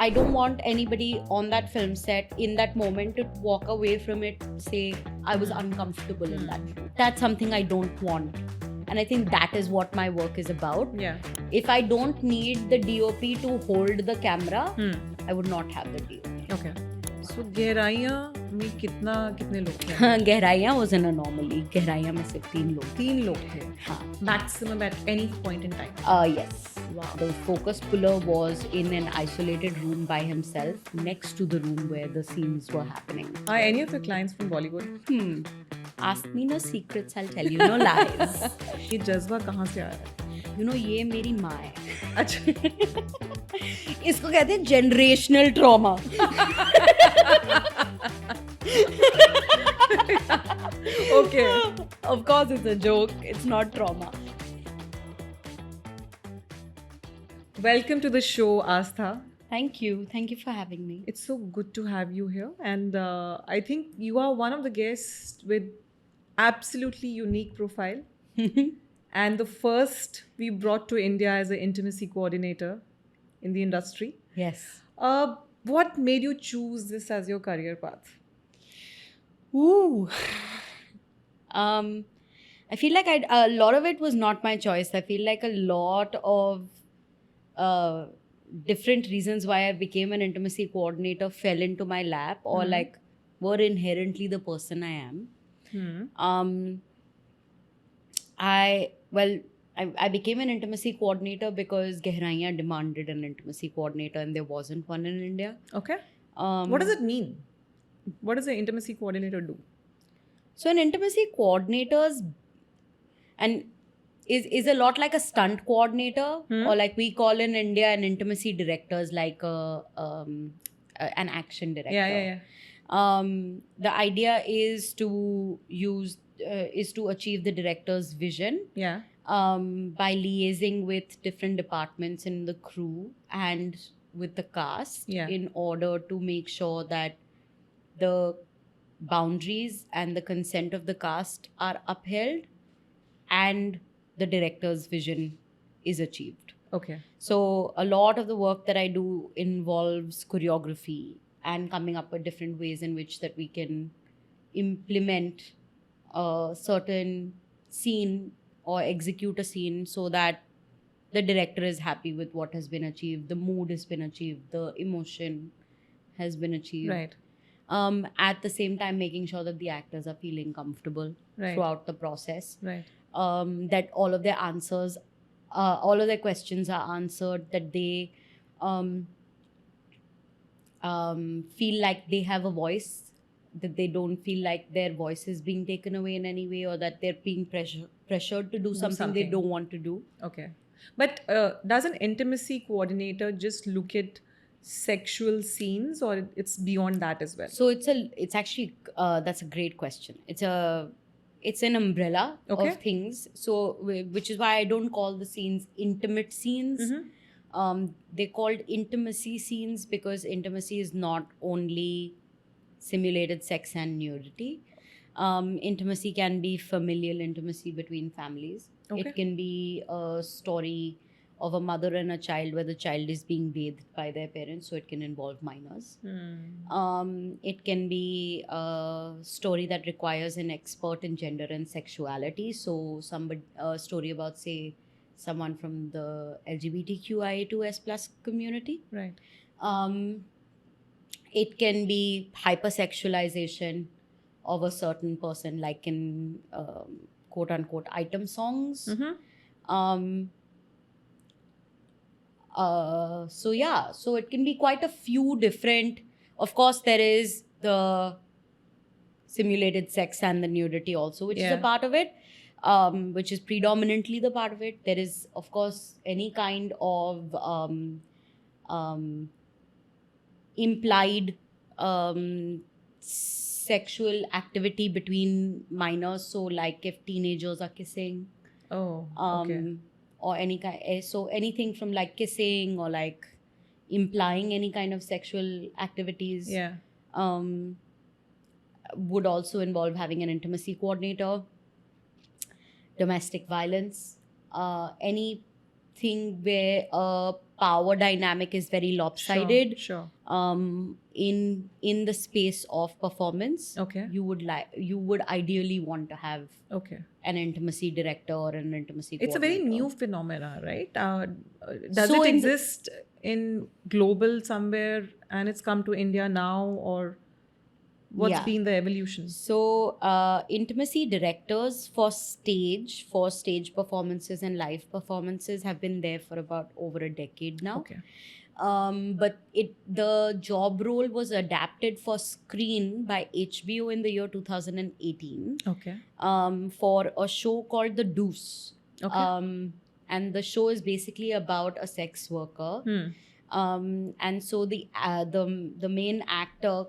I don't want anybody on that film set in that moment to walk away from it, say, I was uncomfortable in that. That's something I don't want. And I think that is what my work is about. Yeah. If I don't need the DOP to hold the camera, I would not have the DOP. Okay. So गहराइयाँ में कितने लोग थे? गहराइयाँ was an anomaly. गहराइयाँ में सिर्फ 3 लोग. 3 लोग थे. हाँ. Maximum at any point in time. Yes. Wow. The focus puller was in an isolated room by himself, next to the room where the scenes were happening. Are any of your clients from Bollywood? Ask me no secrets, I'll tell you no lies. ये जज्बा कहाँ से आया है? You know, ये मेरी माँ है. अच्छा. इसको कहते हैं generational trauma. Okay. Of course, it's a joke. It's not trauma. Welcome to the show, Astha. Thank you. Thank you for having me. It's so good to have you here. And I think you are one of the guests with absolutely unique profile. And the first we brought to India as an intimacy coordinator in the industry. Yes. What made you choose this as your career path? Ooh. I feel like a lot of it was not my choice. I feel like a lot of different reasons why I became an intimacy coordinator fell into my lap or like were inherently the person I am. I became an intimacy coordinator because Gehraiyan demanded an intimacy coordinator and there wasn't one in India. Okay. What does it mean? What does an intimacy coordinator do? So an intimacy coordinator's and is a lot like a stunt coordinator or like we call in India an intimacy director is like an action director. Yeah. The idea is to achieve the director's vision. Yeah. By liaising with different departments in the crew and with the cast in order to make sure that the boundaries and the consent of the cast are upheld and the director's vision is achieved. Okay. So a lot of the work that I do involves choreography and coming up with different ways in which that we can implement a certain scene or execute a scene so that the director is happy with what has been achieved, the mood has been achieved, the emotion has been achieved. Right. At the same time, making sure that the actors are feeling comfortable throughout the process. Right. That all of their answers, all of their questions are answered, that they feel like they have a voice, that they don't feel like their voice is being taken away in any way or that they're being pressured to do something they don't want to do. Okay. But does an intimacy coordinator just look at sexual scenes or it's beyond that as well? So it's actually that's a great question. It's an umbrella of things. So which is why I don't call the scenes intimate scenes. They're called intimacy scenes because intimacy is not only simulated sex and nudity. Intimacy can be familial intimacy between families. It can be a story of a mother and a child where the child is being bathed by their parents, so it can involve minors. It can be a story that requires an expert in gender and sexuality, so a story about, say, someone from the LGBTQIA2S+ community. Right. It can be hypersexualization of a certain person, like in quote-unquote item songs. So it can be quite a few different. Of course, there is the simulated sex and the nudity also, which is a part of it, which is predominantly the part of it. There is, of course, any kind of implied sexual activity between minors. So, like if teenagers are kissing. Or any kind, so anything from like kissing or like implying any kind of sexual activities would also involve having an intimacy coordinator. Domestic violence, anything where a power dynamic is very lopsided. Sure. In the space of performance, Okay. you would ideally want to have Okay. an intimacy director or an intimacy It's a very coordinator. new phenomena, right? Does So it in the- exist in global somewhere and it's come to India now, or what's Yeah. been the evolution? So, intimacy directors for stage performances and live performances have been there for about over a decade now. Okay. But the job role was adapted for screen by HBO in the year 2018 Okay. for a show called The Deuce. Okay. And the show is basically about a sex worker. And so the main actor,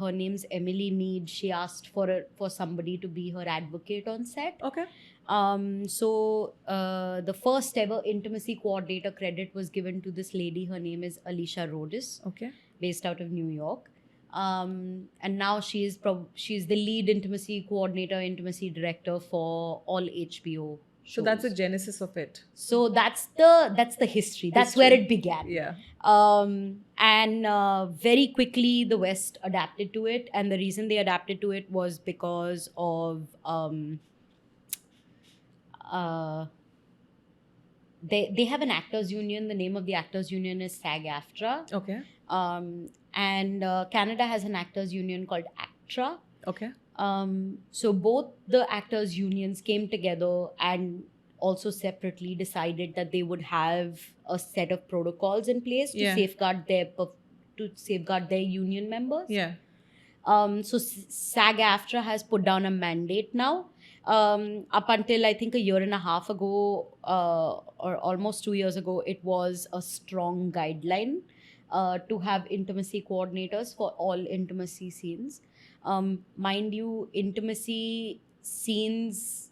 her name's Emily Mead. She asked for somebody to be her advocate on set. Okay. So the first ever intimacy coordinator credit was given to this lady. Her name is Alicia Rhodes, Okay. based out of New York. And now she's the lead intimacy coordinator, intimacy director for all HBO shows. So that's the genesis of it. So that's the history. That's where it began. Yeah. And very quickly the West adapted to it, and the reason they adapted to it was because of they have an actors union. The name of the actors union is SAG-AFTRA. Okay. And Canada has an actors union called ACTRA. Okay. So both the actors unions came together and also separately decided that they would have a set of protocols in place to Yeah. safeguard their union members. Yeah. So SAG-AFTRA has put down a mandate now. Up until I think a year and a half ago, or almost 2 years ago, it was a strong guideline to have intimacy coordinators for all intimacy scenes. Mind you, intimacy scenes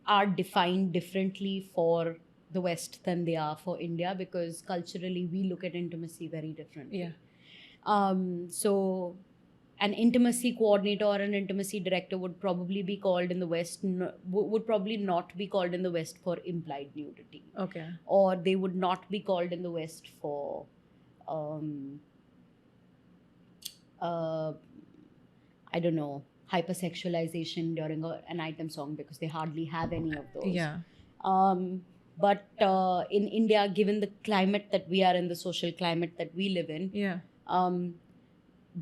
are defined differently for the West than they are for India, because culturally we look at intimacy very differently. Yeah. So an intimacy coordinator or an intimacy director would probably be called in the West, would probably not be called in the West for implied nudity. Okay. Or they would not be called in the West for I don't know, hypersexualization during an item song, because they hardly have any of those. Yeah. But in India, given the climate that we are in, the social climate that we live in, Yeah.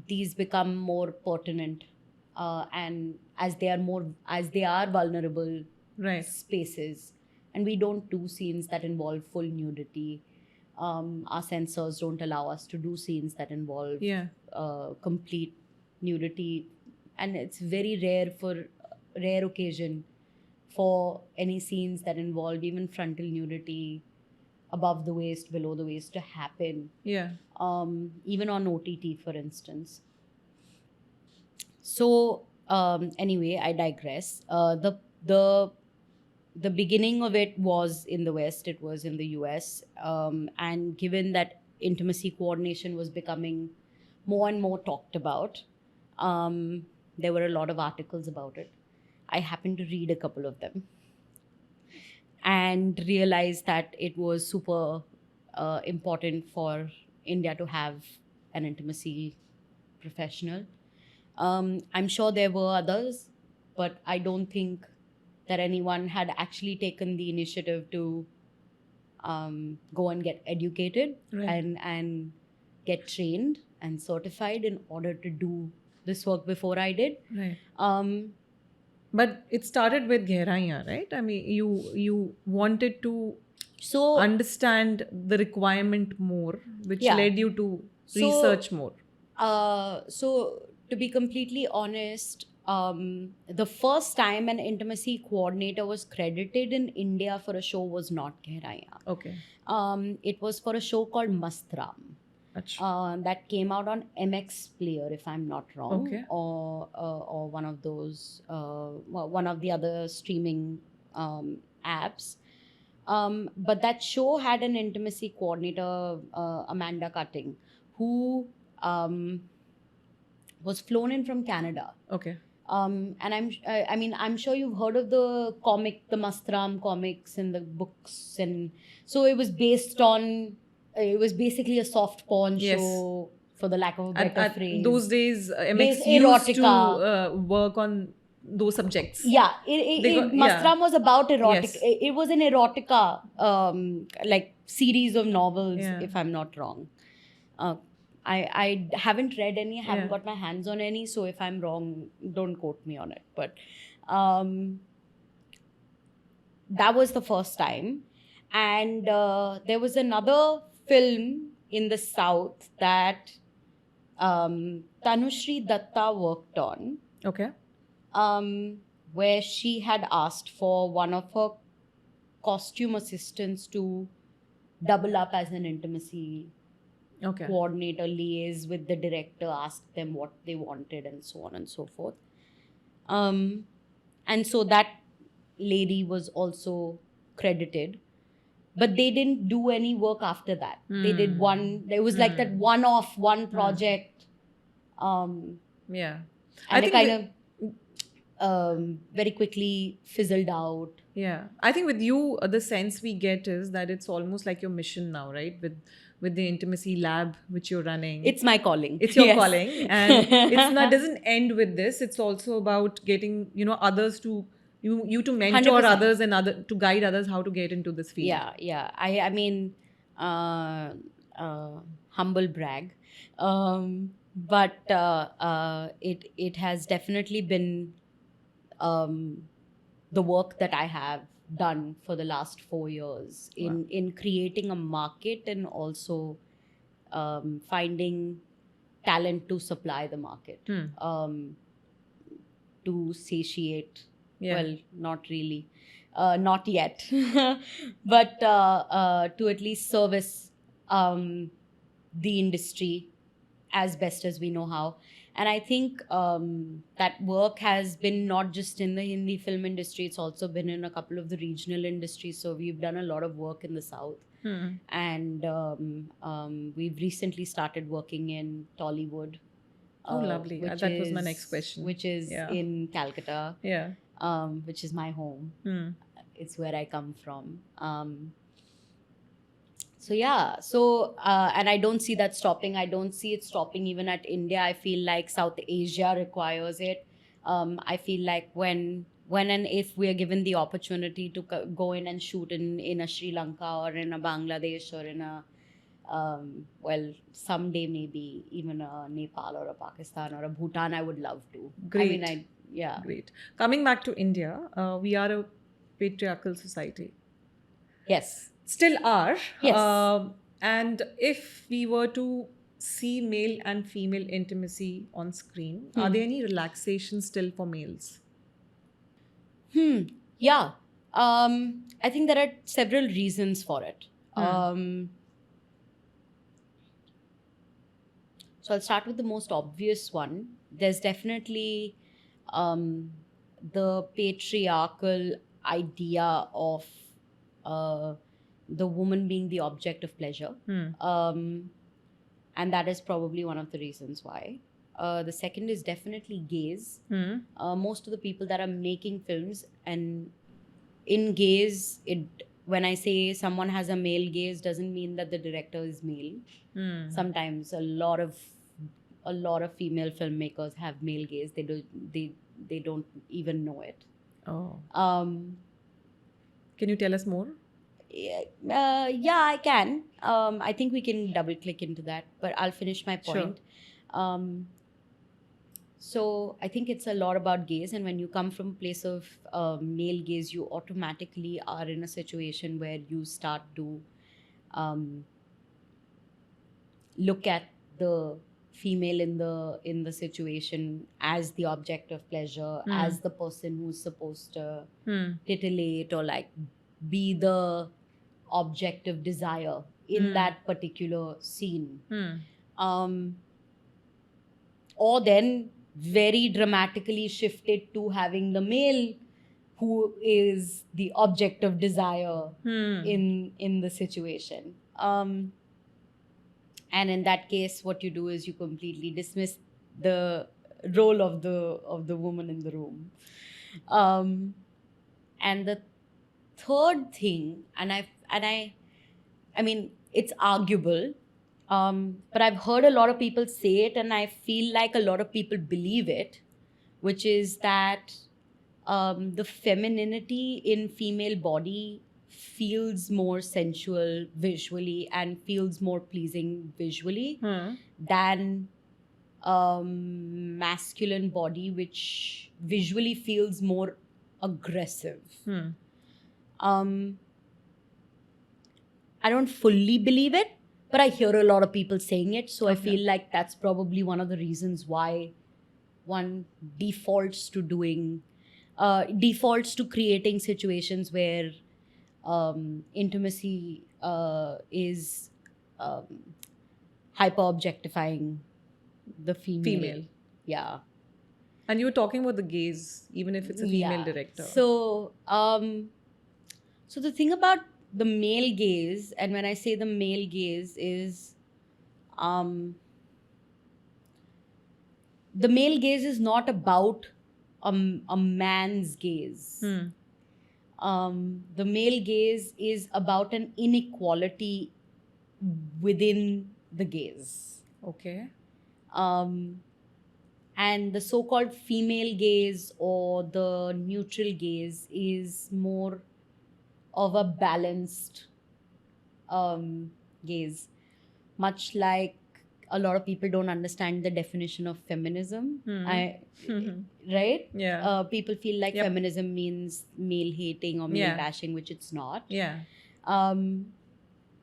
these become more pertinent, and as they are vulnerable Right. spaces, and we don't do scenes that involve full nudity. Our censors don't allow us to do scenes that involve Yeah. complete nudity, and it's very rare occasion for any scenes that involve even frontal nudity above the waist, below the waist to happen. Yeah. Even on OTT, for instance. So anyway, I digress. The beginning of it was in the West. It was in the US, and given that intimacy coordination was becoming more and more talked about, there were a lot of articles about it. I happened to read a couple of them and realized that it was super important for India to have an intimacy professional. I'm sure there were others, but I don't think that anyone had actually taken the initiative to go and get educated. Right. and get trained and certified in order to do this work before I did. Right. Um, But it started with Gehraiyaan, right? I mean, you wanted to so understand the requirement more, which Yeah. led you to So- research more. So to be completely honest, the first time an intimacy coordinator was credited in India for a show was not Gehraiyaan. Okay. It was for a show called Mastram. Achha. That came out on MX Player, if I'm not wrong, Okay. or one of those, one of the other streaming apps. But that show had an intimacy coordinator, Amanda Cutting, who was flown in from Canada. Okay. And I'm sure you've heard of the comic, the Mastram comics and the books, and so it was based on it was basically a soft porn Yes. show, for the lack of a better At phrase. those days, MX There's used to erotica. work on those subjects. Yeah, They got- Mastram was about erotic. Yes. It was an erotica, like series of novels, Yeah. if I'm not wrong. I haven't read any, I haven't Yeah. got my hands on any, so if I'm wrong, don't quote me on it. But that was the first time. And there was another film in the South that Tanushri Datta worked on, Okay. where she had asked for one of her costume assistants to double up as an intimacy Okay. coordinator, liaise with the director, ask them what they wanted, and so on and so forth. And so that lady was also credited, but they didn't do any work after that. They did one. There was like that one-off, one project. Yeah. And it kind with- of very quickly fizzled out. Yeah, I think with you, the sense we get is that it's almost like your mission now, right? With the intimacy lab which you're running. It's my calling. It's your Yes. calling, and it's not doesn't end with this. It's also about getting others to you to mentor 100%. others and to guide others how to get into this field. Yeah. I mean, humble brag, but it has definitely been the work that I have done for the last 4 years in creating a market and also finding talent to supply the market, to satiate. Yeah. Well, not really, not yet, but to at least service the industry as best as we know how. And I think that work has been not just in the Hindi film industry, it's also been in a couple of the regional industries. So we've done a lot of work in the South. And we've recently started working in Tollywood. Oh, lovely. That was my next question. Which is in Calcutta. Yeah. Which is my home. It's where I come from. So yeah, and I don't see that stopping. I don't see it stopping even at India. I feel like South Asia requires it. I feel like when and if we are given the opportunity to go in and shoot in a Sri Lanka or in a Bangladesh or in a someday maybe even a Nepal or a Pakistan or a Bhutan, I would love to. Great. I mean, yeah. Great. Coming back to India, we are a patriarchal society. Yes. Still are. Yes. And if we were to see male and female intimacy on screen, are there any relaxations still for males? Yeah. I think there are several reasons for it. So I'll start with the most obvious one. There's definitely the patriarchal idea of the woman being the object of pleasure. And that is probably one of the reasons why. The second is definitely gaze. Most of the people that are making films, and in gaze, when I say someone has a male gaze, doesn't mean that the director is male. Sometimes a lot of female filmmakers have male gaze. They don't even know it. Oh. Can you tell us more? Yeah, I can. I think we can double click into that, but I'll finish my point. Sure. So I think it's a lot about gaze, and when you come from a place of male gaze, you automatically are in a situation where you start to look at the female in the situation as the object of pleasure, as the person who's supposed to titillate or like be the object of desire in that particular scene. Or then very dramatically shifted to having the male who is the object of desire in the situation. And in that case, what you do is you completely dismiss the role of the woman in the room. And the third thing, I mean, it's arguable. But I've heard a lot of people say it, and I feel like a lot of people believe it, which is that the femininity in female body feels more sensual visually and feels more pleasing visually than masculine body, which visually feels more aggressive. I don't fully believe it, but I hear a lot of people saying it. So I feel like that's probably one of the reasons why one defaults to creating situations where intimacy is hyper objectifying the female. Yeah. And you were talking about the gaze, even if it's a female director. So, so the thing about the male gaze, and when I say the male gaze, is the male gaze is not about a man's gaze. The male gaze is about an inequality within the gaze. Okay. And the so-called female gaze or the neutral gaze is more of a balanced gaze. Much like a lot of people don't understand the definition of feminism. Right? Yeah. People feel like feminism means male hating or male bashing, which it's not. Yeah.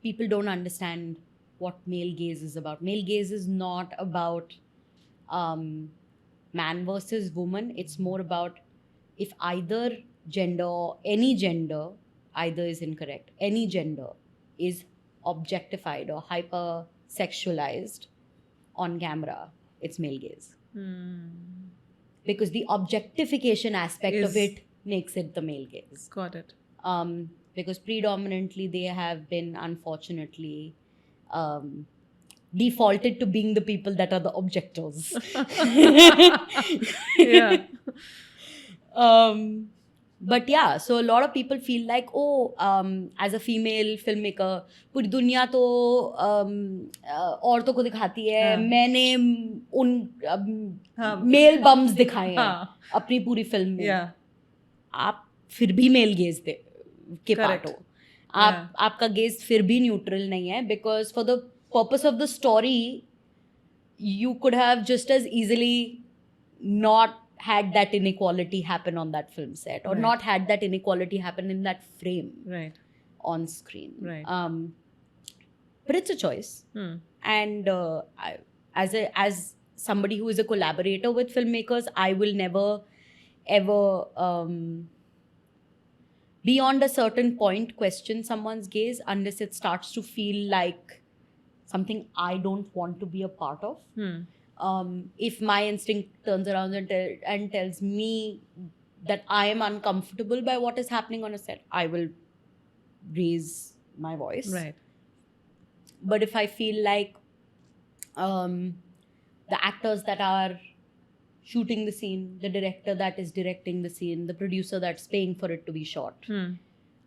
People don't understand what male gaze is about. Male gaze is not about man versus woman. It's more about if either gender or any gender, either is incorrect, any gender is objectified or hyper sexualized on camera, it's male gaze. Because the objectification aspect of it makes it the male gaze. Got it. Because predominantly they have been, unfortunately, defaulted to being the people that are the objectors. Yeah. But yeah, so a lot of people feel like, as a female filmmaker, पूरी दुनिया तो औरतों को दिखाती है, मैंने उन mail bumps दिखाए हैं अपनी पूरी फिल्म में. आप फिर भी मेल गेज के पार्ट हो. आपका गेज फिर भी न्यूट्रल नहीं है, because for the purpose of the story, you could have just as easily not had that inequality happen on that film set, or not had that inequality happen in that frame on screen. But it's a choice. And as somebody who is a collaborator with filmmakers, I will never ever beyond a certain point question someone's gaze unless it starts to feel like something I don't want to be a part of. If my instinct turns around and tells me that I am uncomfortable by what is happening on a set, I will raise my voice. But if I feel like the actors that are shooting the scene, the director that is directing the scene, the producer that's paying for it to be shot,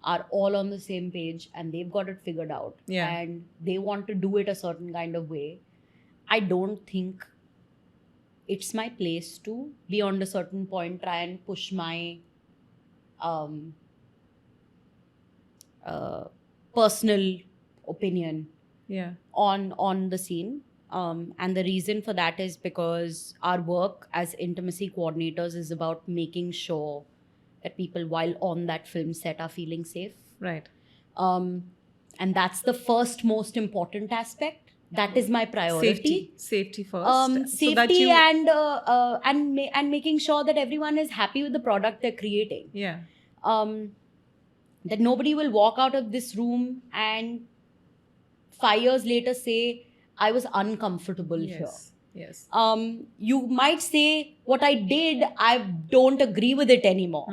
are all on the same page and they've got it figured out, and they want to do it a certain kind of way, I don't think it's my place to, beyond a certain point, try and push my personal opinion on the scene. And the reason for that is because our work as intimacy coordinators is about making sure that people while on that film set are feeling safe. And that's the first most important aspect. That is my priority. Safety first. Safety and making sure that everyone is happy with the product they're creating. That nobody will walk out of this room and 5 years later say, I was uncomfortable here. You might say, what I did, I don't agree with it anymore.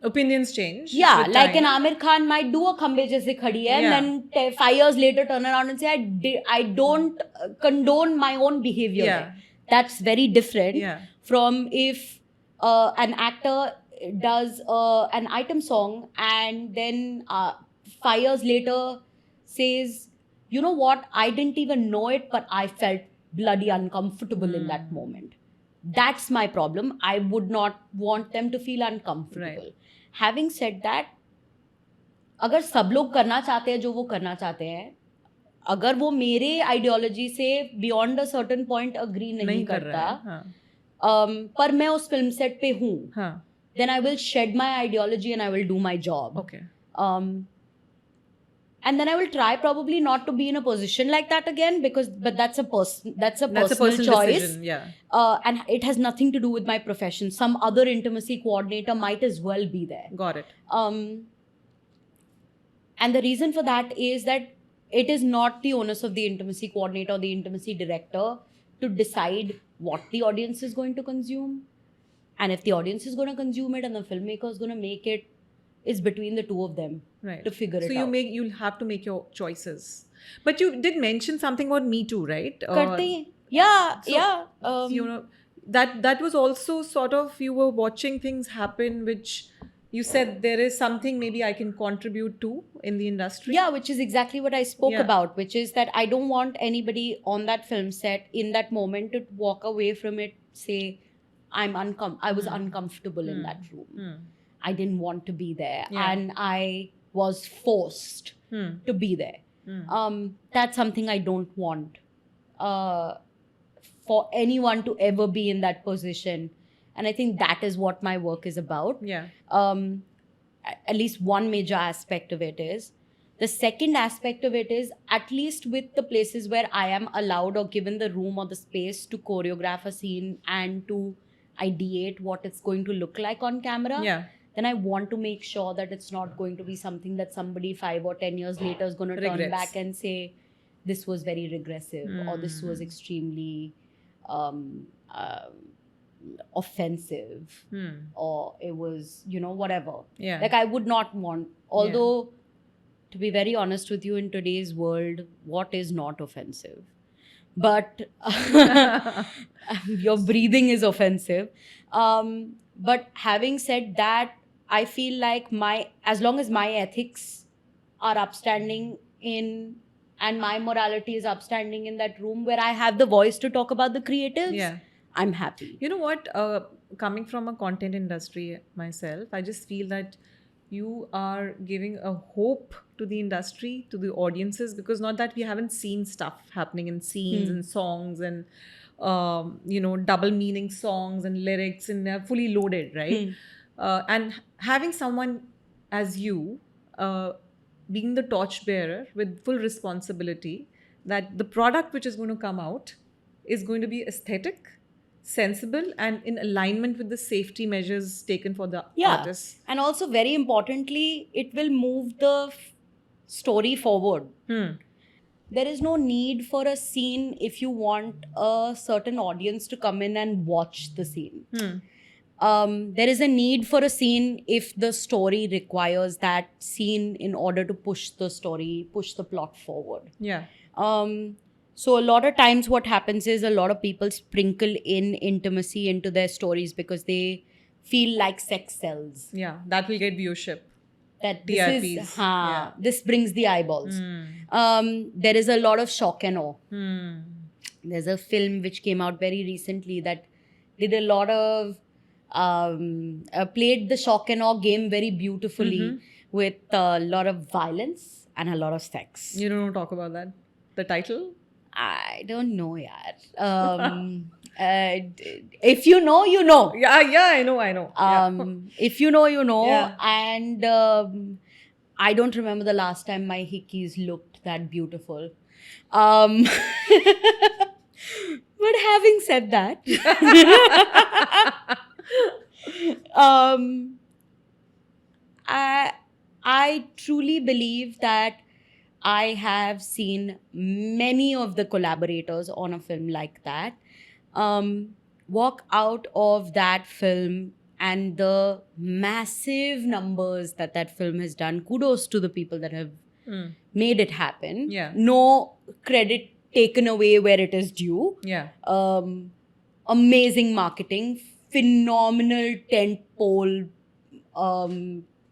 Opinions change. Yeah, like an Amir Khan might do a Khambe Jaise Khadi Hai, and then 5 years later turn around and say, I don't condone my own behavior. That's very different from if an actor does an item song and then 5 years later says, you know what, I didn't even know it, but I felt bloody uncomfortable in that moment. That's my problem. I would not want them to feel uncomfortable. Right. Having said that, अगर सब लोग करना चाहते हैं जो वो करना चाहते हैं, अगर वो मेरे आइडियोलॉजी से beyond a certain point agree नहीं कर करता, रहा है, हाँ. पर मैं उस फिल्म सेट पे हूँ, हाँ. then I will shed my ideology and I will do my job. Okay. And then I will try probably not to be in a position like that again, but that's a personal choice. Decision, yeah. And it has nothing to do with my profession. Some other intimacy coordinator might as well be there. Got it. And the reason for that is that it is not the onus of the intimacy coordinator or the intimacy director to decide what the audience is going to consume. And if the audience is going to consume it and the filmmaker is going to make it, it's between the two of them, right, to figure it out. So you'll have to make your choices. But you did mention something about Me Too, right? Yeah. You know, that was also sort of, you were watching things happen which you said there is something maybe I can contribute to in the industry. Yeah, which is exactly what I spoke about, which is that I don't want anybody on that film set in that moment to walk away from it, say, I was uncomfortable in that room. I didn't want to be there, and I was forced to be there. That's something I don't want for anyone to ever be in that position. And I think that is what my work is about. Yeah. At least one major aspect of it is. The second aspect of it is, at least with the places where I am allowed or given the room or the space to choreograph a scene and to ideate what it's going to look like on camera, then I want to make sure that it's not going to be something that somebody 5 or 10 years later is going to turn back and say, this was very regressive, or this was extremely offensive, or it was, whatever. Yeah. Like, I would not want, although to be very honest with you, in today's world, what is not offensive? But your breathing is offensive. But having said that, I feel like as long as my ethics are upstanding and my morality is upstanding in that room where I have the voice to talk about the creatives, I'm happy. You know what? Coming from a content industry myself, I just feel that you are giving a hope to the industry, to the audiences, because not that we haven't seen stuff happening in scenes and songs and double meaning songs and lyrics, and they're fully loaded, right? And having someone as you being the torchbearer with full responsibility that the product which is going to come out is going to be aesthetic, sensible, and in alignment with the safety measures taken for the artists. And also, very importantly, it will move the story forward. There is no need for a scene if you want a certain audience to come in and watch the scene. There is a need for a scene if the story requires that scene in order to push the plot forward. Yeah. So a lot of times what happens is a lot of people sprinkle in intimacy into their stories because they feel like sex sells. Yeah, that will get viewership. That this brings the eyeballs. There is a lot of shock and awe. There's a film which came out very recently that did a lot of played the shock and awe game very beautifully with a lot of violence and a lot of sex. You don't talk about that? The title? I don't know, yaar. If you know, you know. Yeah, I know. If you know, you know. Yeah. And I don't remember the last time my hickeys looked that beautiful. But having said that, I truly believe that I have seen many of the collaborators on a film like that walk out of that film, and the massive numbers that film has done. Kudos to the people that have made it happen. Yeah. No credit taken away where it is due. Yeah. Amazing marketing, phenomenal tentpole,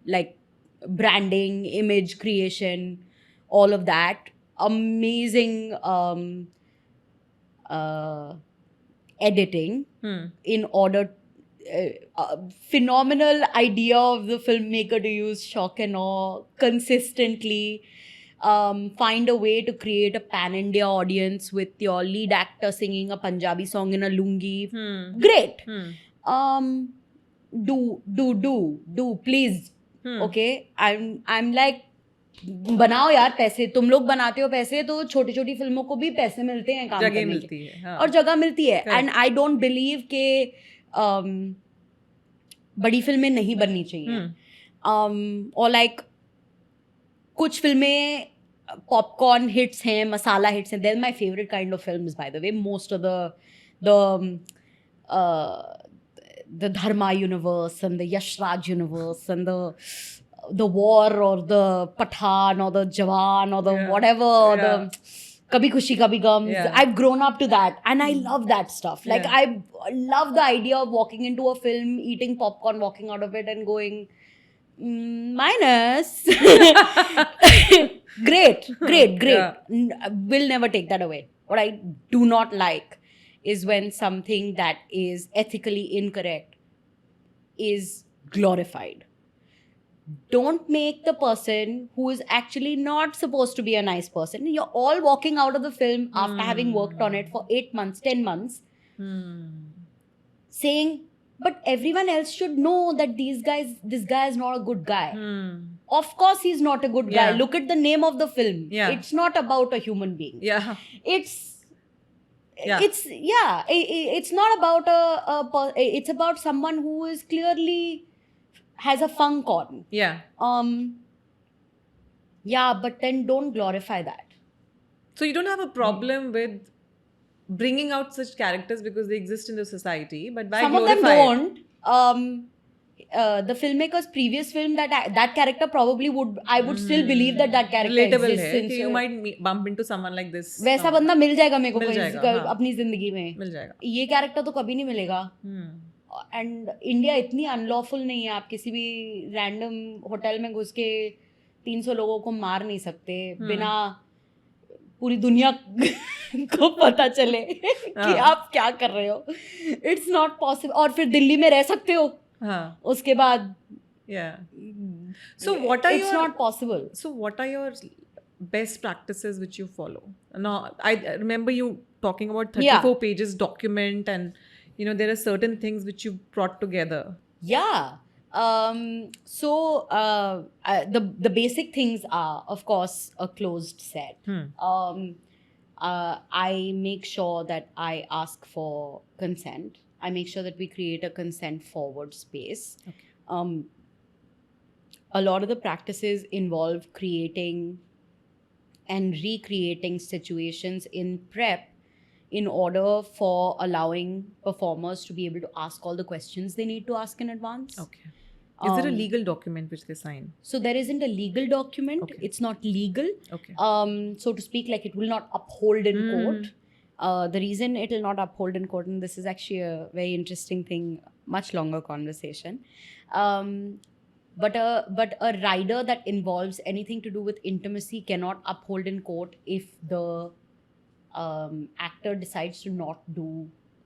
like branding, image creation, all of that. amazing editing in order. Phenomenal idea of the filmmaker to use shock and awe consistently. Find a way to create a pan-India audience with your lead actor singing a Punjabi song in a lungi. Great. Do please. Okay. I'm like, बनाओ यार पैसे, तुम लोग बनाते हो पैसे तो छोटी छोटी फिल्मों को भी पैसे मिलते हैं काम जगह करने मिलती के है, हाँ. और जगह मिलती है. Correct. And I don't believe के बड़ी फिल्में नहीं बननी चाहिए. और लाइक कुछ फिल्में पॉपकॉर्न हिट्स हैं, मसाला हिट्स हैं. They're my favourite kind of films by the way. Most of the Dharma universe and the Yash Raj universe and the war or the Pathan or the Jawan or the whatever or the Kabhi Khushi Kabhi Gum. I've grown up to that and I love that stuff. Like I love the idea of walking into a film, eating popcorn, walking out of it and going minus. Great. Will never take that away. What I do not like is when something that is ethically incorrect is glorified. Don't make the person who is actually not supposed to be a nice person. You're all walking out of the film after having worked on it for 8 months, 10 months, saying, but everyone else should know that this guy is not a good guy. Of course he's not a good guy. Look at the name of the film. It's not about a human being. It's not about it's about someone who is clearly has a funk on. But then don't glorify that. So you don't have a problem with bringing out such characters because they exist in the society, but why some glorify of them don't. The filmmaker's previous film, that character probably I would still believe that character relatable exists. है कि you might bump into someone like this. वैसा बंदा मिल जाएगा मेरे को मिल जाएगा, अपनी जिंदगी में. मिल जाएगा. ये कैरेक्टर तो कभी नहीं मिलेगा. एंड इंडिया इतनी अनलॉफुल नहीं है. आप किसी भी रैंडम होटल में घुस के 300 लोगों को मार नहीं सकते बिना पूरी दुनिया को पता चले कि आप क्या कर रहे हो. It's not possible. और फिर दिल्ली में रह सकते हो उसके बाद. So what are it's not possible. So what are your best practices which you follow? Now I remember you talking about 34 pages document, and you know there are certain things which you brought together. The basic things are, of course, a closed set. I make sure that I ask for consent. I make sure that we create a consent forward space. A lot of the practices involve creating and recreating situations in prep in order for allowing performers to be able to ask all the questions they need to ask in advance. Is there a legal document which they sign? So there isn't a legal document. It's not legal. So to speak, like it will not uphold in court. The reason it will not uphold in court, and this is actually a very interesting thing, much longer conversation. But a rider that involves anything to do with intimacy cannot uphold in court if the actor decides to not do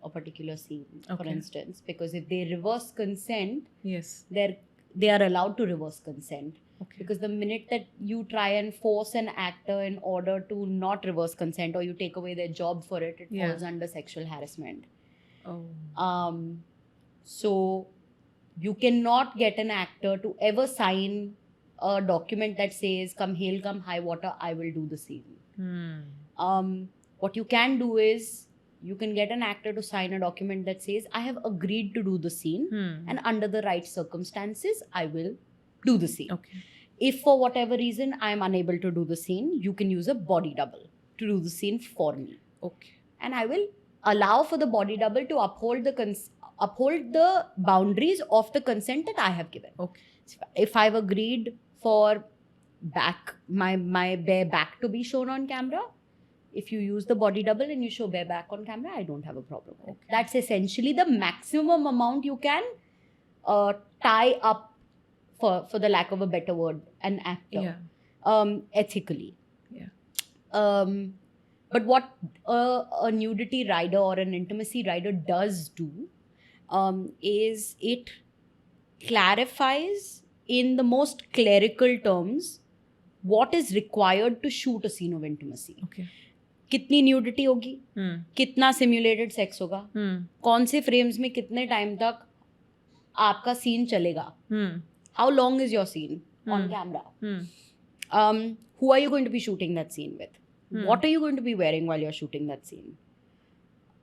a particular scene, for instance, because if they reverse consent, they are allowed to reverse consent. Because the minute that you try and force an actor in order to not reverse consent, or you take away their job for it, it falls under sexual harassment. So you cannot get an actor to ever sign a document that says, come hail, come high water, I will do the scene. What you can do is, you can get an actor to sign a document that says, I have agreed to do the scene, and under the right circumstances, I will do the scene. If for whatever reason I am unable to do the scene, you can use a body double to do the scene for me. And I will allow for the body double to uphold the boundaries of the consent that I have given. If I've agreed for my bare back to be shown on camera, if you use the body double and you show bare back on camera, I don't have a problem. That's essentially the maximum amount you can tie up, for the lack of a better word, an actor ethically. But what a nudity rider or an intimacy rider does do is it clarifies in the most clerical terms what is required to shoot a scene of intimacy. Okay. कितनी nudity होगी, कितना simulated sex होगा, कौन से frames में कितने time तक आपका सीन चलेगा, how long is your scene on camera, who are you going to be shooting that scene with, what are you going to be wearing while you're shooting that scene.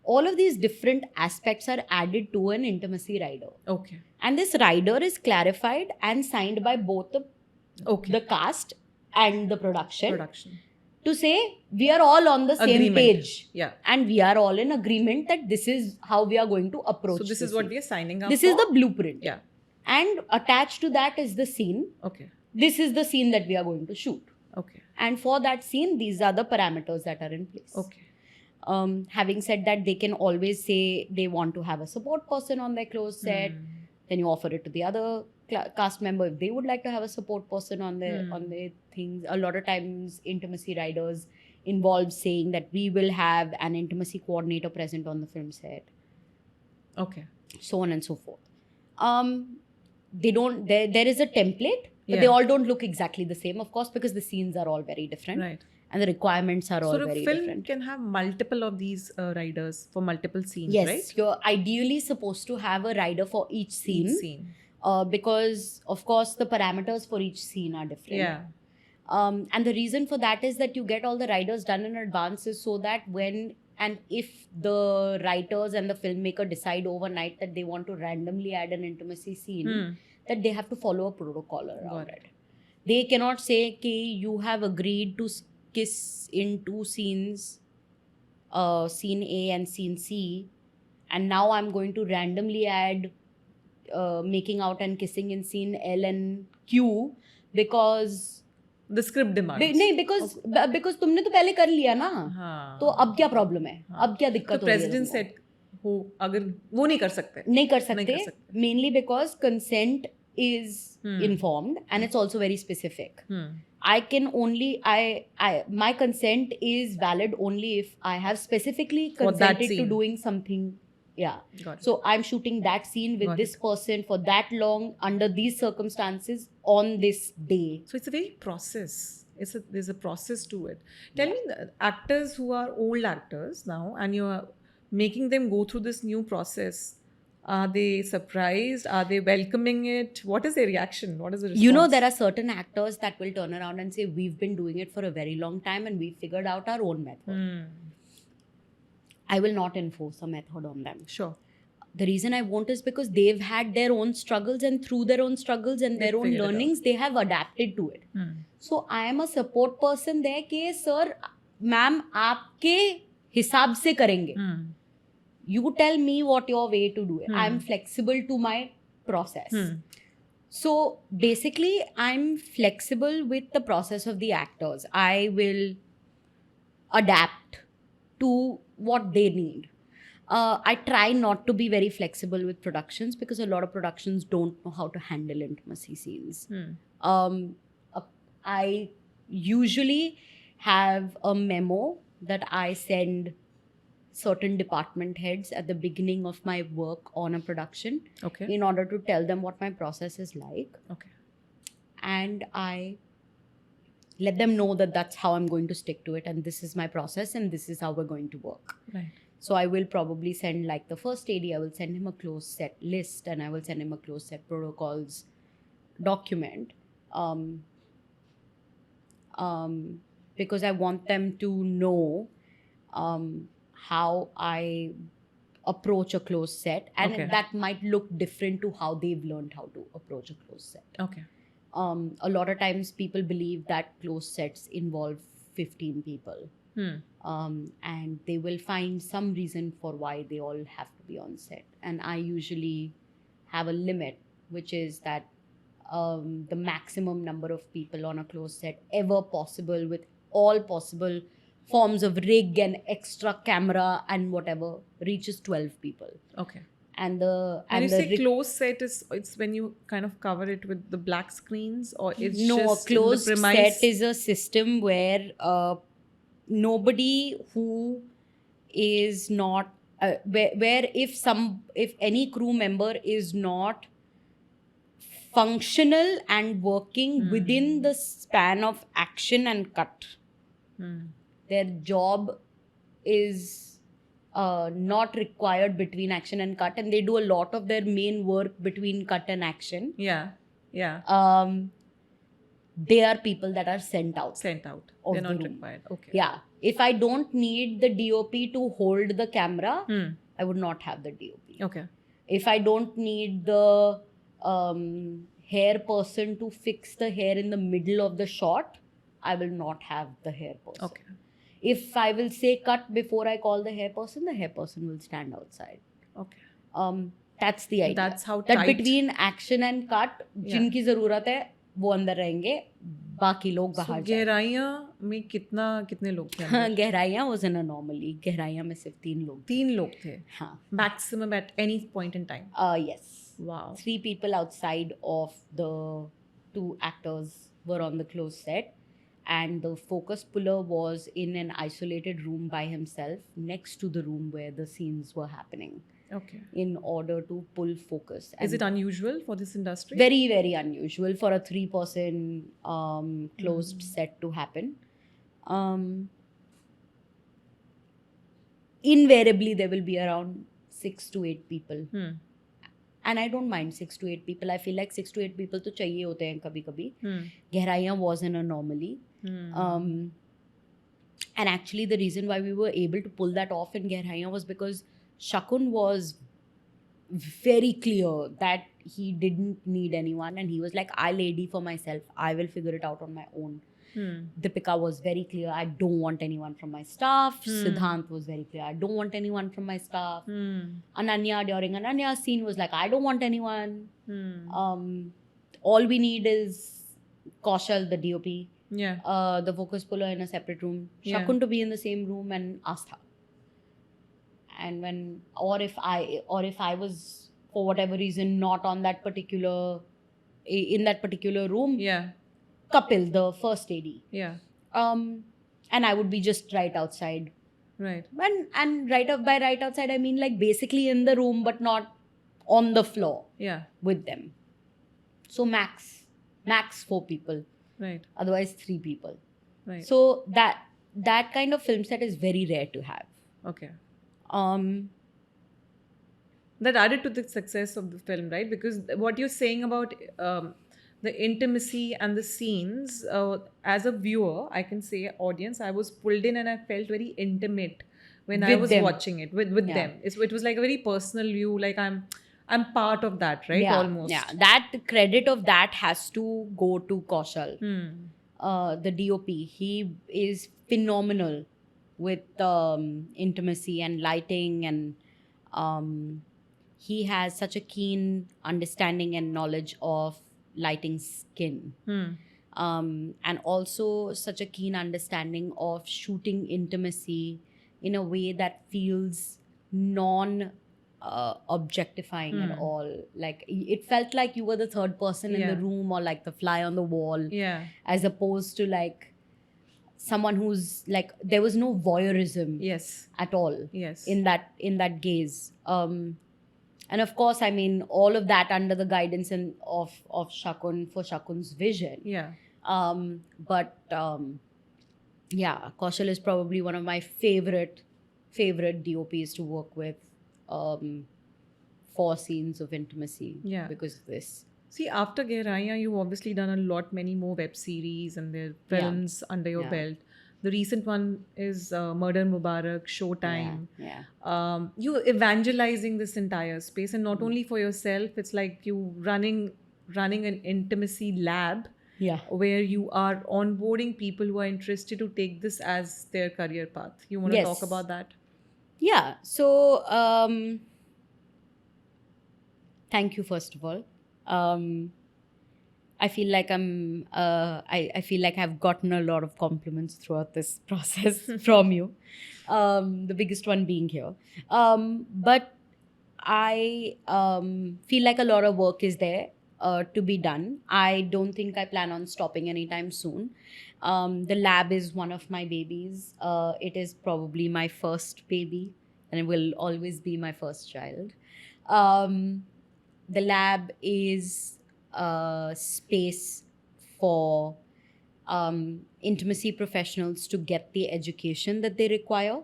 All of these different aspects are added to an intimacy rider. Okay. And this rider is clarified and signed by both the cast and the production. To say we are all on the same page. Yeah. And we are all in agreement that this is how we are going to approach. So this is what we are signing up This for? is the blueprint. Yeah. And attached to that is the scene. Okay. This is the scene that we are going to shoot. Okay. And for that scene, these are the parameters that are in place. Okay. Having said that, they can always say they want to have a support person on their close set. Then you offer it to the other cast member if they would like to have a support person on their things. A lot of times intimacy riders involve saying that we will have an intimacy coordinator present on the film set. Okay. So on and so forth. There is a template, but they all don't look exactly the same, of course, because the scenes are all very different. Right. And the requirements are all So very the film different. can have multiple of these riders for multiple scenes, Yes, right? you're ideally supposed to have a rider for each scene. Each scene. Because, of course, the parameters for each scene are different. Yeah. And the reason for that is that you get all the riders done in advance is so that when and if the writers and the filmmaker decide overnight that they want to randomly add an intimacy scene, that they have to follow a protocol around it. They cannot say, okay, you have agreed to kiss in two scenes, scene A and scene C, and now I'm going to randomly add making out and kissing in scene L and Q because the script demands. नहीं, because तुमने तो पहले कर लिया ना, तो अब क्या प्रॉब्लम है, अब क्या दिक्कत हो रही है? प्रेसिडेंट सेट हो अगर वो नहीं कर सकते, mainly because consent is informed and it's also very specific. I can only my consent is valid only if I have specifically consented to doing something. Yeah. So I'm shooting that scene with this person for that long under these circumstances on this day. So it's a very process. There's a process to it. Tell me, the actors who are old actors now and you're making them go through this new process, are they surprised? Are they welcoming it? What is their reaction? What is the response? You know, there are certain actors that will turn around and say, we've been doing it for a very long time and we figured out our own method. I will not enforce a method on them. Sure. The reason I won't is because they've had their own struggles and through their own struggles and their own learnings, they have adapted to it. So I am a support person there कि sir, ma'am, आपके हिसाब से करेंगे. You tell me what your way to do it. I'm flexible to my process. So basically, I'm flexible with the process of the actors. I will adapt to what they need. I try not to be very flexible with productions because a lot of productions don't know how to handle intimacy scenes. I usually have a memo that I send certain department heads at the beginning of my work on a production in order to tell them what my process is like. And I let them know that that's how I'm going to stick to it and this is my process and this is how we're going to work. Right. So I will probably send like the first AD, I will send him a closed set list and I will send him a closed set protocols document because I want them to know how I approach a closed set and that might look different to how they've learned how to approach a closed set. A lot of times people believe that closed sets involve 15 people and they will find some reason for why they all have to be on set. And I usually have a limit, which is that the maximum number of people on a closed set ever possible with all possible forms of rig and extra camera and whatever reaches 12 people. And when you say closed set, it's when you kind of cover it with the black screens or it's just a closed in the premise? set is a system where nobody who is not where if any crew member is not functional and working within the span of action and cut, their job is not required between action and cut, and they do a lot of their main work between cut and action. Yeah. They are people that are sent out. Sent out. Of They're the not room. required. Okay. Yeah. If I don't need the DOP to hold the camera, I would not have the DOP. Okay. If I don't need the hair person to fix the hair in the middle of the shot, I will not have the hair person. Okay. If I will say cut before I call the hair person will stand outside. Okay. That's the idea. That's how that tight. between action and cut, जिनकी जरूरत है वो अंदर रहेंगे, बाकी लोग बाहर जाएंगे. गहराइयाँ में कितने लोग थे अंदर? गहराइयाँ was in a normally. गहराइयाँ में सिर्फ 3 लोग. 3 लोग थे. हाँ. Maximum at any point in time. Yes. Wow. 3 people outside of the 2 actors were on the closed set, and the focus puller was in an isolated room by himself next to the room where the scenes were happening. Okay. In order to pull focus. Is it unusual for this industry? Very, very unusual for a 3-person closed set to happen. Invariably, there will be around 6 to 8 people. And I don't mind 6 to 8 people. I feel like 6 to 8 people to चाहिए होते हैं कभी-कभी. Gehraiyan was an anomaly. And actually, the reason why we were able to pull that off in Gehraiyan was because Shakun was very clear that he didn't need anyone, and he was like, I'll AD for myself. I will figure it out on my own. Deepika was very clear, I don't want anyone from my staff. Siddhant was very clear, I don't want anyone from my staff. Ananya, during Ananya's scene, was like, I don't want anyone. All we need is Kaushal, the DOP. Yeah. The focus puller in a separate room. Yeah. Shakun to be in the same room, and Astha. And if I was for whatever reason not on that particular in that particular room, Yeah. Kapil, the first AD. Yeah. And I would be just right outside. Right. And by right outside I mean like basically in the room but not on the floor Yeah. with them. So max 4 people. Right. Otherwise 3 people. Right. So that kind of film set is very rare to have. Okay. That added to the success of the film, right? Because what you're saying about the intimacy and the scenes, as a viewer, I can say audience, I was pulled in and I felt very intimate when I With was them. watching it with them. It was like a very personal view, like I'm part of that, right? Almost. Yeah, that credit of that has to go to Kaushal, the DOP. He is phenomenal with intimacy and lighting, and he has such a keen understanding and knowledge of lighting skin. And also such a keen understanding of shooting intimacy in a way that feels objectifying at all. Like it felt like you were the third person in the room, or like the fly on the wall, as opposed to like someone who's like, there was no voyeurism at all in that gaze. And of course, I mean, all of that under the guidance of Shakun, for Shakun's vision. But Kaushal is probably one of my favorite DOPs to work with for scenes of intimacy because of this. See, after Gehraiyan, you've obviously done many more web series and their films under your belt. The recent one is Murder Mubarak, Showtime. You evangelizing this entire space, and not only for yourself, it's like you running an intimacy lab where you are onboarding people who are interested to take this as their career path. You want to talk about that? Yeah. So, thank you, first of all. I feel like I feel like I've gotten a lot of compliments throughout this process from you. The biggest one being here. But I feel like a lot of work is there to be done. I don't think I plan on stopping anytime soon. The lab is one of my babies. It is probably my first baby, and it will always be my first child. The lab is a space for intimacy professionals to get the education that they require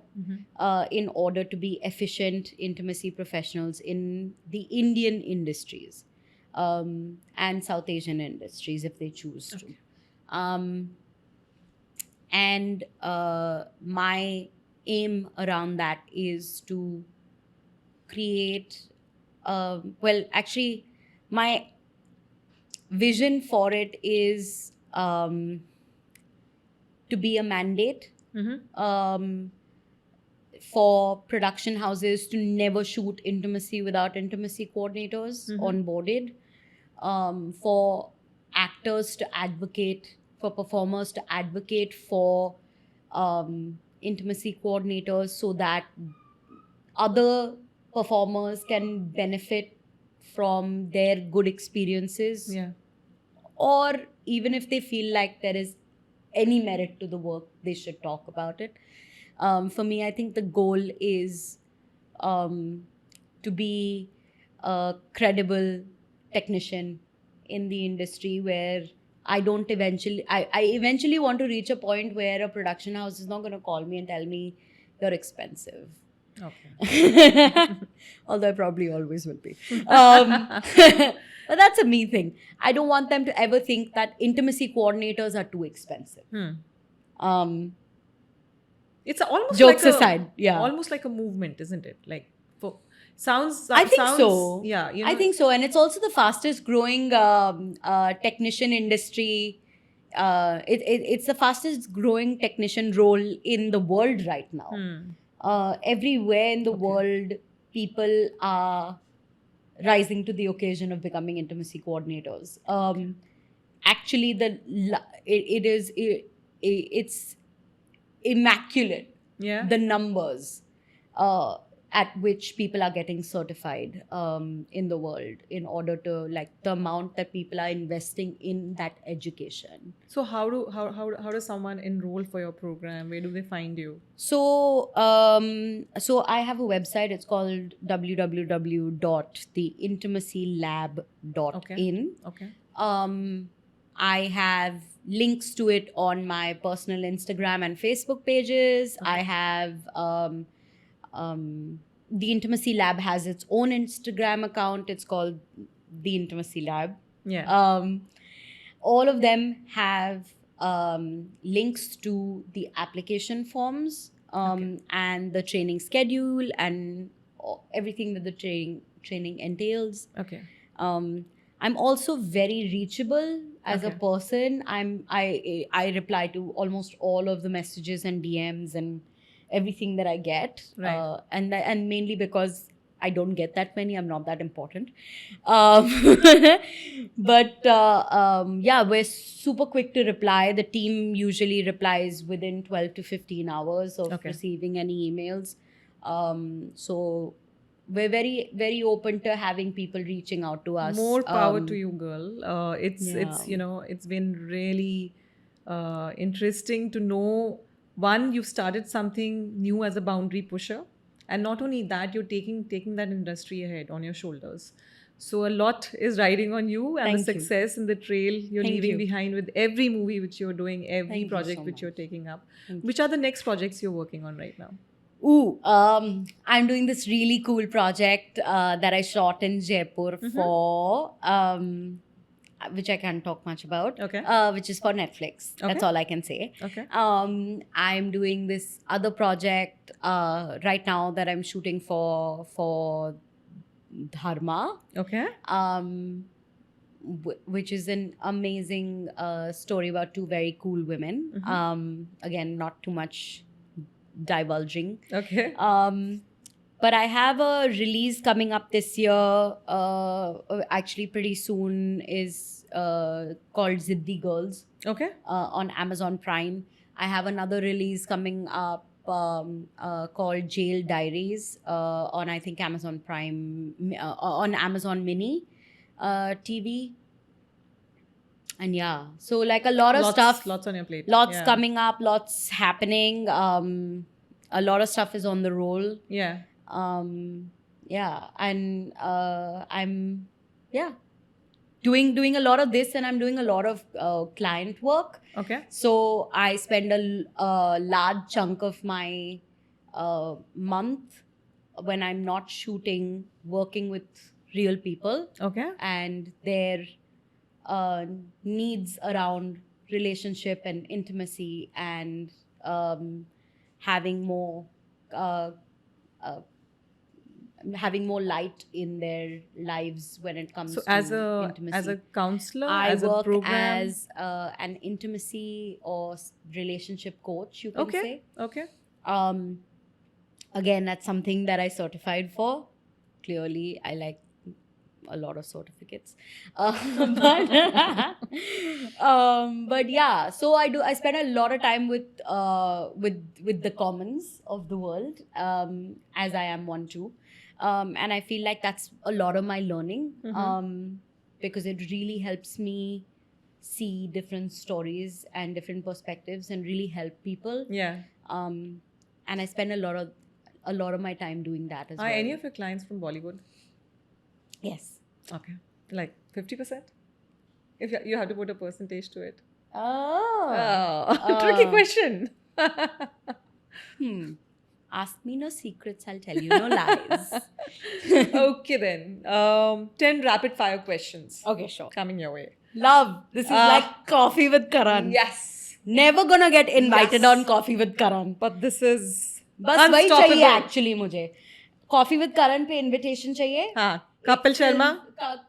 in order to be efficient intimacy professionals in the Indian industries and South Asian industries if they choose to. And my aim around that is to create, actually, my vision for it is to be a mandate for production houses to never shoot intimacy without intimacy coordinators onboarded, for actors to advocate, for performers to advocate for intimacy coordinators so that other performers can benefit from their good experiences. Yeah. Or even if they feel like there is any merit to the work, they should talk about it. For me, I think the goal is to be a credible technician in the industry where I eventually want to reach a point where a production house is not going to call me and tell me you're expensive. Okay. Although I probably always will be. But that's a me thing. I don't want them to ever think that intimacy coordinators are too expensive. It's almost Jokes like aside, yeah. almost like a movement, isn't it? Like sounds. I think so. Yeah, I think so, and it's also the fastest growing technician industry. It's the fastest growing technician role in the world right now. Everywhere in the world, people are rising to the occasion of becoming intimacy coordinators. Actually, it's immaculate. Yeah. The numbers at which people are getting certified in the world in order to, like, the amount that people are investing in that education. So how does someone enroll for your program? Where do they find you? So so I have a website. It's called www.theintimacylab.in. Okay. I have links to it on my personal Instagram and Facebook pages. I have the Intimacy Lab has its own Instagram account. It's called The Intimacy Lab. Yeah. All of them have links to the application forms and the training schedule and everything that the training entails. Okay. I'm also very reachable as a person. I reply to almost all of the messages and DMs and everything that I get, Right. and mainly because I don't get that many. I'm not that important. But yeah, we're super quick to reply. The team usually replies within 12 to 15 hours of receiving any emails. So we're very, very open to having people reaching out to us. More power to you, girl. It's you know, it's been really interesting to know. One, you've started something new as a boundary pusher, and not only that, you're taking that industry ahead on your shoulders. So a lot is riding on you and the success and the trail you're leaving behind with every movie which you're doing, every project which you're taking up. Which are the next projects you're working on right now? I'm doing this really cool project that I shot in Jaipur for, which I can't talk much about, which is for Netflix. That's all I can say. I'm doing this other project right now that I'm shooting for Dharma. Which is an amazing story about two very cool women. Again, not too much divulging. But I have a release coming up this year, actually pretty soon, is called Ziddi Girls on Amazon Prime. I have another release coming up called Jail Diaries on, I think, Amazon Prime, on Amazon Mini TV. And yeah, so like a lot of stuff, Lots on your plate. lots Yeah. coming up, lots happening. A lot of stuff is on the roll. Yeah. Yeah, and I'm doing a lot of this, and I'm doing a lot of client work. Okay. So I spend a large chunk of my month when I'm not shooting working with real people Okay. and their needs around relationship and intimacy and having more uh, uh, having more light in their lives when it comes So to intimacy. as a counselor, I as a work program. as an intimacy or relationship coach, you can Okay. say. Okay. Again, that's something that I certified for. Clearly, I like a lot of certificates. But yeah, so I spend a lot of time with the commons of the world, as I am one too. And I feel like that's a lot of my learning, because it really helps me see different stories and different perspectives and really help people. Yeah. And I spend a lot of my time doing that as Are well. any of your clients from Bollywood? Yes. Okay. Like 50%? If you have to put a percentage to it. Oh. Tricky question. Ask me no secrets, I'll tell you no lies. Okay then. 10 rapid fire questions Okay, sure. coming your way. Love. This is like Coffee with Karan. Yes. Never gonna get invited Yes. on Coffee with Karan. But this is बस वही unstoppable. चाहिए actually मुझे. Coffee with Karan पे invitation चाहिए. हाँ. Kapil Sharma?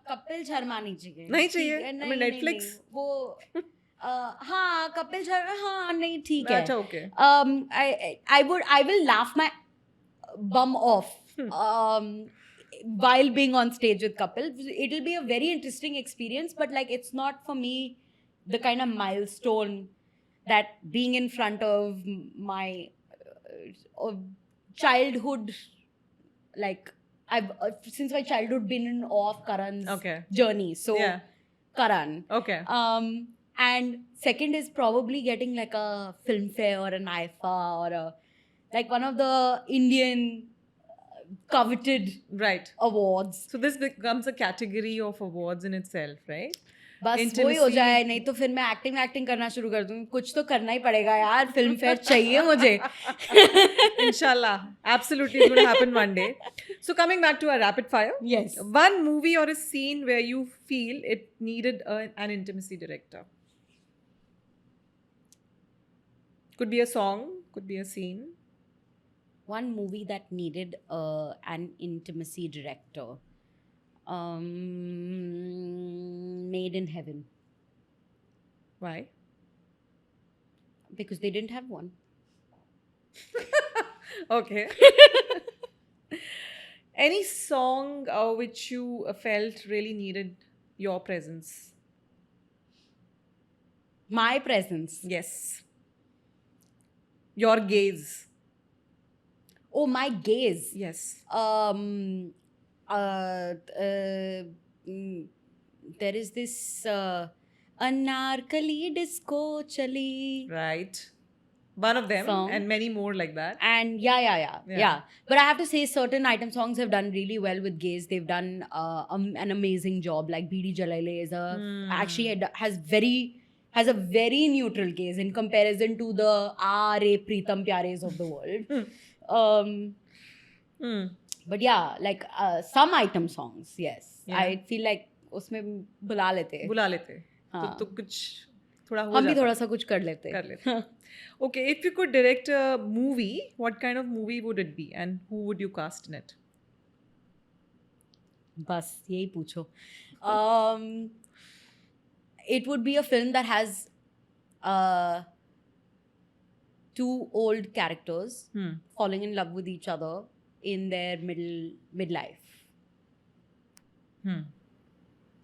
Kapil Sharma नहीं चाहिए. नहीं चाहिए? ठीक है, I mean, Netflix? नहीं, वो हाँ कपिल शर्मा हाँ नहीं ठीक है. अच्छा, okay. I will laugh my bum off while being on stage with Kapil. It'll be a very interesting experience, but like it's not for me the kind of milestone that being in front of my childhood, like I've since my childhood been in awe of Karan's journey. So yeah. Karan. Okay. And second is probably getting like a Filmfare or an IFA or like one of the Indian coveted awards. So this becomes a category of awards in itself, right? बस वही हो जाए, नहीं तो फिर मैं acting करना शुरू कर दूँ. कुछ तो करना ही पड़ेगा यार. फिल्म फेयर चाहिए मुझे. Inshallah, absolutely, it's going to happen one day. So coming back to our rapid fire. Yes. One movie or a scene where you feel it needed an intimacy director. Could be a song, could be a scene. One movie that needed an intimacy director. Made in Heaven. Why? Because they didn't have one. Okay. Any song which you felt really needed your presence? My presence? Yes. Your gaze. Oh, my gaze? Yes. There is this Anarkali Disco Chali. Right. One of them song. And many more like that. And yeah. But I have to say certain item songs have done really well with gaze. They've done an amazing job. Like BD Jalaile is actually has a very neutral gaze in comparison to the R.A. Pritam Pyares of the world. But yeah, like some item songs, yes. Yeah. I feel like उसमें बुला लेते. हाँ. तो कुछ थोड़ा हो हम भी थोड़ा सा कुछ कर लेते. Okay, if you could direct a movie, what kind of movie would it be and who would you cast in it? बस यही पूछो. It would be a film that has two old characters falling in love with each other in their midlife.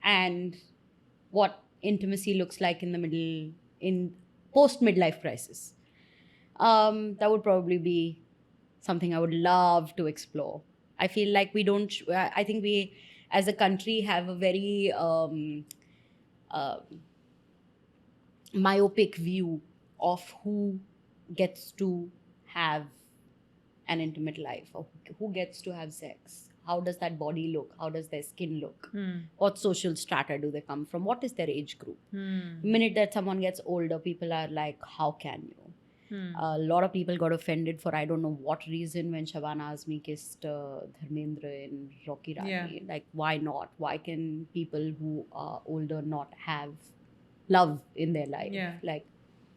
And what intimacy looks like in post midlife crisis. That would probably be something I would love to explore. I feel like I think we as a country have a very myopic view of who gets to have an intimate life, or who gets to have sex. How does that body look? How does their skin look? What social strata do they come from? What is their age group? The minute that someone gets older, people are like, how can you? A lot of people got offended for I don't know what reason when Shabana Azmi kissed Dharmendra in Rocky Rani. Yeah. Like, why not? Why can people who are older not have love in their life? Yeah. Like,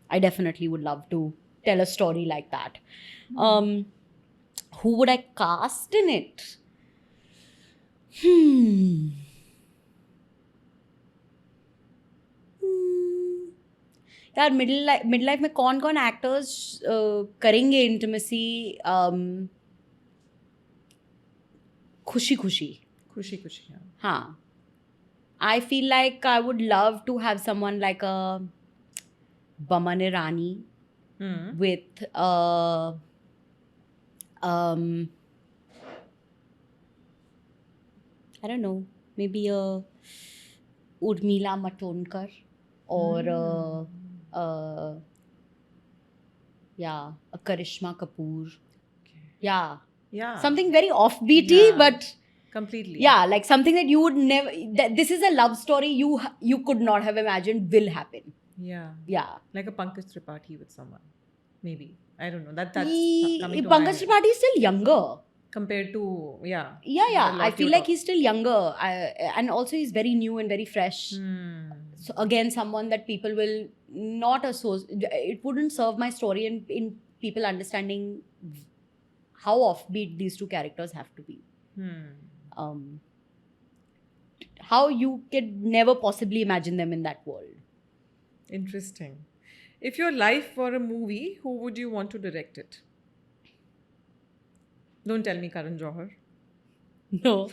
I definitely would love to tell a story like that. Who would I cast in it? यार mid life में कौन कौन actors करेंगे intimacy खुशी खुशी खुशी खुशी, हाँ. हाँ I feel like I would love to have someone like a Baman Irani with I don't know, maybe a Urmila Matondkar or yeah, a Karishma Kapoor. Yeah. Yeah. Something very offbeaty, Yeah. but Completely. yeah, like something that you would never. This is a love story you could not have imagined will happen. Yeah. Yeah. Like a Pankaj Tripathi with someone. Maybe. I don't know. That's coming to my Pankaj head. Tripathi is still younger. Compared to, yeah. Yeah. a lot I feel you like talk. he's still younger. And also he's very new and very fresh. So again, someone that people will not associate. It wouldn't serve my story in people understanding how offbeat these two characters have to be. How you could never possibly imagine them in that world. Interesting. If your life were a movie, who would you want to direct it? Don't tell me Karan Johar. No.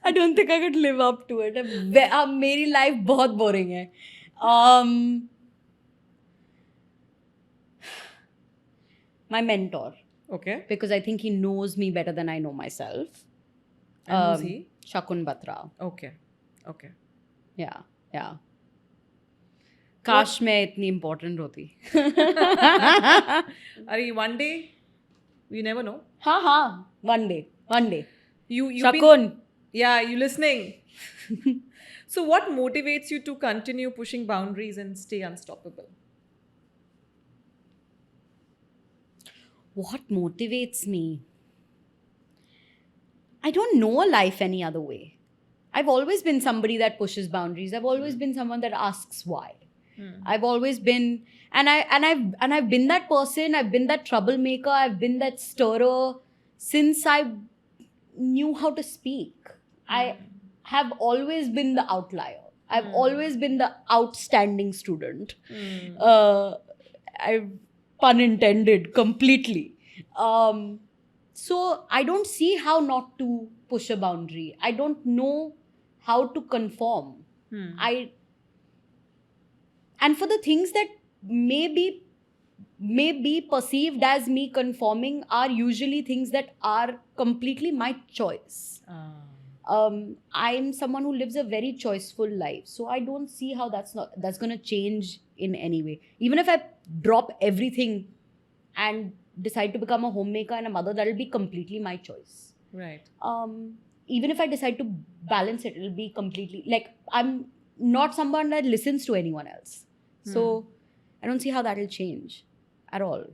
I don't think I could live up to it. मेरी life बहुत boring है. My mentor. Okay. Because I think he knows me better than I know myself. And who's he? Shakun Batra. Okay. Okay. Yeah. काश मैं इतनी important होती. Are one day? You never know. हाँ. One day. You Shakun. Yeah, you listening. So what motivates you to continue pushing boundaries and stay unstoppable? What motivates me? I don't know a life any other way. I've always been somebody that pushes boundaries. I've always been someone that asks why. I've always been, and I've been that person. I've been that troublemaker. I've been that stirrer since I knew how to speak. I have always been the outlier. I've always been the outstanding student. I've pun intended completely. So I don't see how not to push a boundary. I don't know how to conform. And for the things that may be perceived as me conforming are usually things that are completely my choice. I'm someone who lives a very choiceful life, so I don't see how that's going to change in any way. Even if I drop everything and decide to become a homemaker and a mother, that'll be completely my choice. Right. Even if I decide to balance it, it'll be completely like I'm not someone that listens to anyone else. So I don't see how that'll change at all.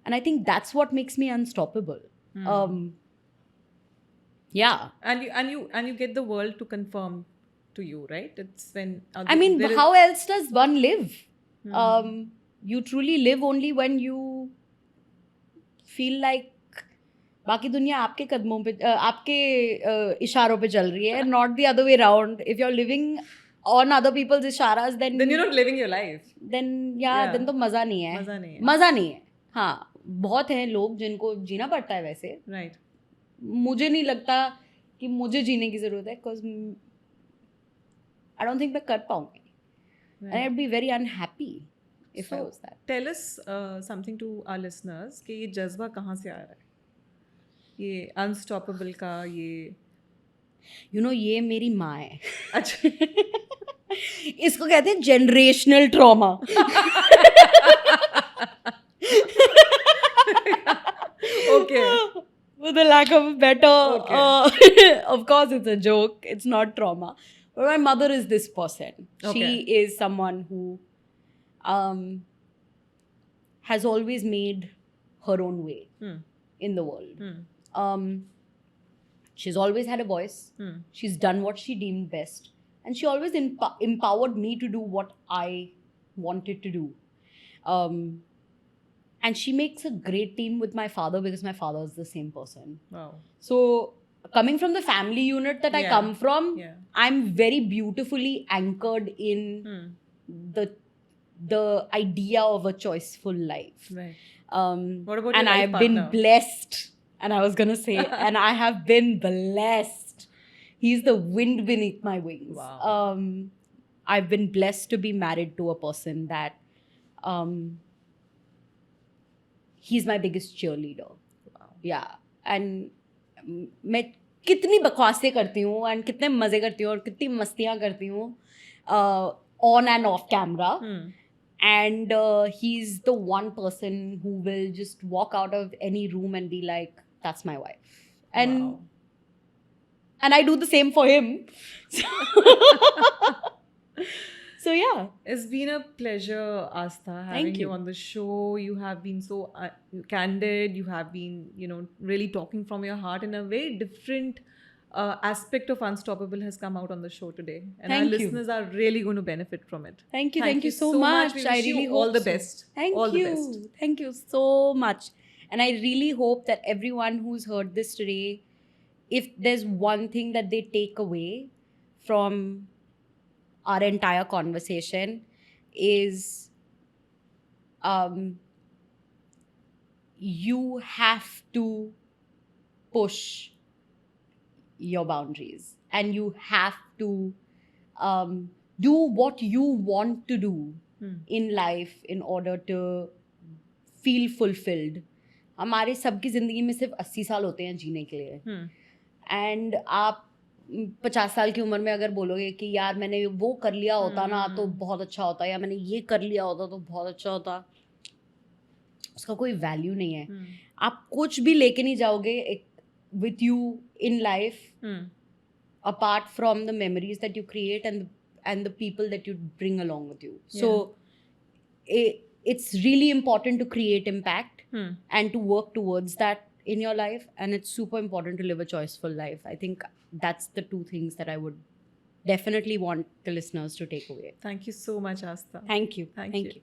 And I think that's what makes me unstoppable. Yeah. And you get the world to conform to you, right? It's when I mean, how else does one live? You truly live only when you feel like बाकी दुनिया आपके कदमों पे आपके इशारों पे चल रही है, not the other way around. If you're living on other people's isharas, then you're not living your life. Then then तो मजा नहीं है. मजा नहीं है. हाँ, बहुत हैं लोग जिनको जीना पड़ता है वैसे. Right. मुझे नहीं लगता कि मुझे जीने की जरूरत है, because I don't think मैं कर पाऊंगी. And I'd be very unhappy if I was that. Tell us something to our listeners कि ये जज्बा कहाँ से आ रहा है? ये unstoppable का ये ये मेरी माँ है. अच्छा. इसको कहते हैं generational trauma. Okay. With the lack of a better, Okay. of course it's a joke. It's not trauma. But my mother is this person. Okay. She is someone who has always made her own way in the world. She's always had a voice. She's done what she deemed best. And she always empowered me to do what I wanted to do. And she makes a great team with my father because my father is the same person. Wow. So, coming from the family unit that I come from, I'm very beautifully anchored in the idea of a choiceful life. Right. What about and your life I've partner? been blessed. And I was gonna say, and I have been blessed. He's the wind beneath my wings. Wow. I've been blessed to be married to a person that he's my biggest cheerleader. Wow. Yeah. And मैं कितनी बकवासें करती हूँ and कितने मज़े करती हूँ और कितनी मस्तियाँ करती हूँ on and off camera. And he's the one person who will just walk out of any room and be like, that's my wife. And I do the same for him. So yeah. It's been a pleasure, Astha, having you on the show. You have been so candid. You have been, really talking from your heart in a very different aspect of Unstoppable has come out on the show today. And our listeners are really going to benefit from it. Thank you. Thank you so much. We wish you all the best. Thank all you. The best. Thank you so much. And I really hope that everyone who's heard this today, if there's one thing that they take away from our entire conversation is you have to push your boundaries and you have to do what you want to do in life in order to feel fulfilled. हमारे सबकी ज़िंदगी में सिर्फ 80 साल होते हैं जीने के लिए एंड आप 50 साल की उम्र में अगर बोलोगे कि यार मैंने वो कर लिया होता ना तो बहुत अच्छा होता, या मैंने ये कर लिया होता तो बहुत अच्छा होता, उसका कोई वैल्यू नहीं है. आप कुछ भी लेके नहीं जाओगे with you in life apart from the memories that you create and the people that you bring along with you. So it's really important to create impact and to work towards that in your life, and it's super important to live a choiceful life. I think that's the two things that I would definitely want the listeners to take away. Thank you so much, Astha. Thank you. Thank you.